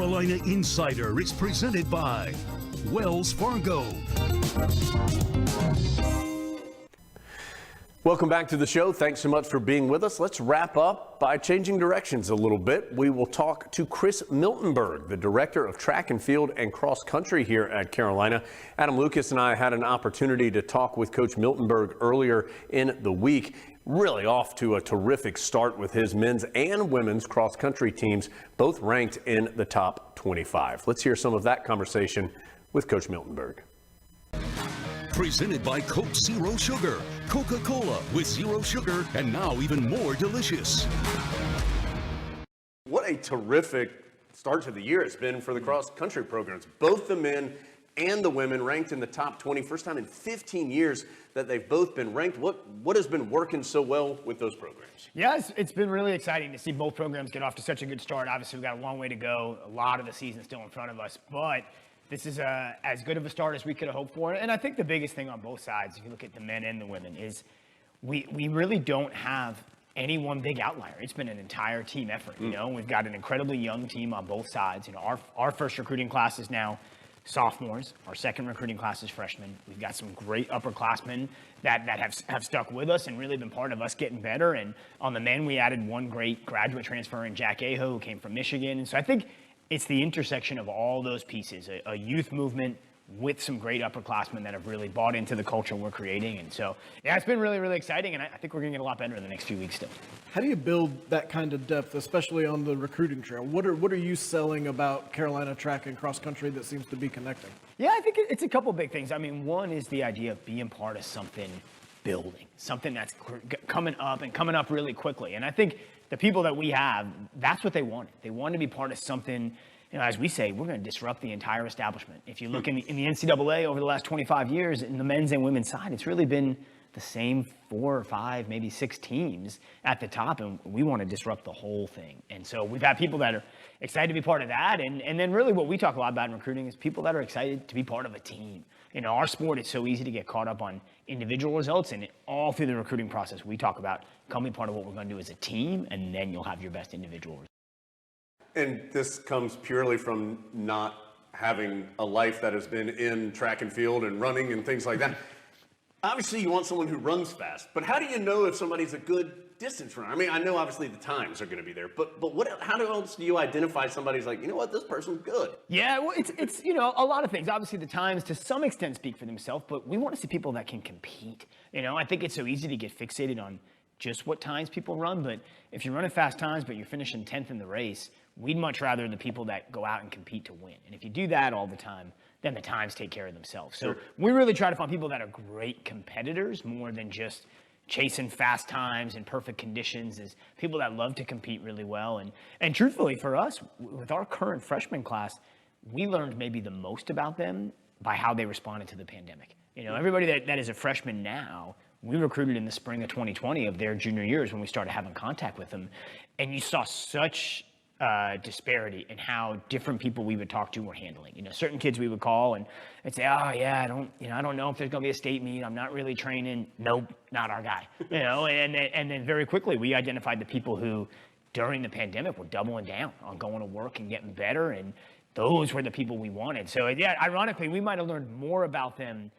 Carolina Insider is presented by Wells Fargo. Welcome back to the show. Thanks so much for being with us. Let's wrap up by changing directions a little bit. We will talk to Chris Miltenberg, the director of track and field and cross country here at Carolina. Adam Lucas and I had an opportunity to talk with Coach Miltenberg earlier in the week. Really off to a terrific start with his men's and women's cross country teams, both ranked in the top 25. Let's hear some of that conversation with Coach Miltenberg. Presented by Coke Zero Sugar. Coca-Cola with zero sugar and now even more delicious. What a terrific start to the year it's been for the cross country programs. Both the men and the women ranked in the top 20. First time in 15 years that they've both been ranked. What has been working so well with those programs? Yeah, it's been really exciting to see both programs get off to such a good start. Obviously, we've got a long way to go. A lot of the season still in front of us, but this is as good of a start as we could have hoped for. And I think the biggest thing on both sides, if you look at the men and the women, is we really don't have any one big outlier. It's been an entire team effort. You know, we've got an incredibly young team on both sides. You know, our first recruiting class is now sophomores. Our second recruiting class is freshmen. We've got some great upperclassmen that have stuck with us and really been part of us getting better. And on the men, we added one great graduate transfer in Jack Aho, who came from Michigan. And so I think it's the intersection of all those pieces, a youth movement with some great upperclassmen that have really bought into the culture we're creating. And so, yeah, it's been really, really exciting, and I think we're going to get a lot better in the next few weeks still. How do you build that kind of depth, especially on the recruiting trail? What are you selling about Carolina track and cross country that seems to be connecting? Yeah, I think it's a couple big things. I mean, one is the idea of being part of something building, something that's coming up really quickly. And I think the people that we have, that's what they wanted. They wanted to be part of something. You know, as we say, we're going to disrupt the entire establishment. If you look in the NCAA over the last 25 years, in the men's and women's side, it's really been the same 4 or 5, maybe 6 teams at the top, and we want to disrupt the whole thing. And so we've had people that are excited to be part of that, and then really what we talk a lot about in recruiting is people that are excited to be part of a team. You know, our sport is so easy to get caught up on individual results, and all through the recruiting process, we talk about come be part of what we're going to do as a team, and then you'll have your best individual results. And this comes purely from not having a life that has been in track and field and running and things like that. Obviously, you want someone who runs fast, but how do you know if somebody's a good distance runner? I mean, I know obviously the times are going to be there, but how else do you identify somebody's like, you know what, this person's good? Yeah, well, it's you know, a lot of things. Obviously, the times to some extent speak for themselves, but we want to see people that can compete. You know, I think it's so easy to get fixated on just what times people run, but if you're running fast times, but you're finishing 10th in the race, we'd much rather the people that go out and compete to win. And if you do that all the time, then the times take care of themselves. So we really try to find people that are great competitors more than just chasing fast times and perfect conditions, is people that love to compete really well. And truthfully for us, with our current freshman class, we learned maybe the most about them by how they responded to the pandemic. You know, everybody that is a freshman now, we recruited in the spring of 2020 of their junior years when we started having contact with them. And you saw such disparity in how different people we would talk to were handling. You know, certain kids we would call and they'd say, oh yeah, I don't know if there's going to be a state meet. I'm not really training. Nope, not our guy. You know, and then very quickly we identified the people who during the pandemic were doubling down on going to work and getting better. And those were the people we wanted. So yeah, ironically, we might have learned more about them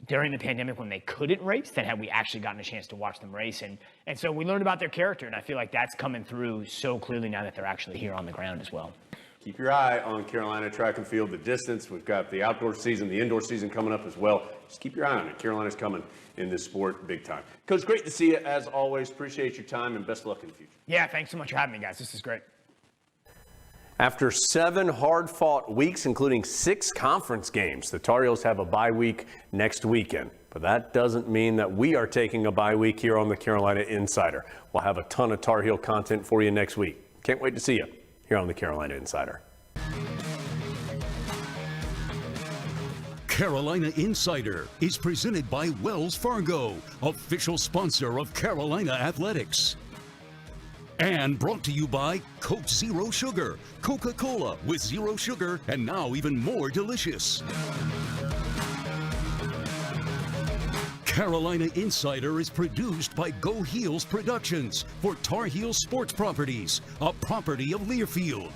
during the pandemic when they couldn't race than had we actually gotten a chance to watch them race. And so we learned about their character, and I feel like that's coming through so clearly now that they're actually here on the ground as well. Keep your eye on Carolina track and field, the distance. We've got the outdoor season, the indoor season coming up as well. Just keep your eye on it. Carolina's coming in this sport big time. Coach, great to see you as always. Appreciate your time and best of luck in the future. Yeah, thanks so much for having me, guys. This is great. After 7 hard-fought weeks, including 6 conference games, the Tar Heels have a bye week next weekend. But that doesn't mean that we are taking a bye week here on the Carolina Insider. We'll have a ton of Tar Heel content for you next week. Can't wait to see you here on the Carolina Insider. Carolina Insider is presented by Wells Fargo, official sponsor of Carolina Athletics. And brought to you by Coke Zero Sugar, Coca-Cola with zero sugar and now even more delicious. Carolina Insider is produced by Go Heels Productions for Tar Heel Sports Properties, a property of Learfield.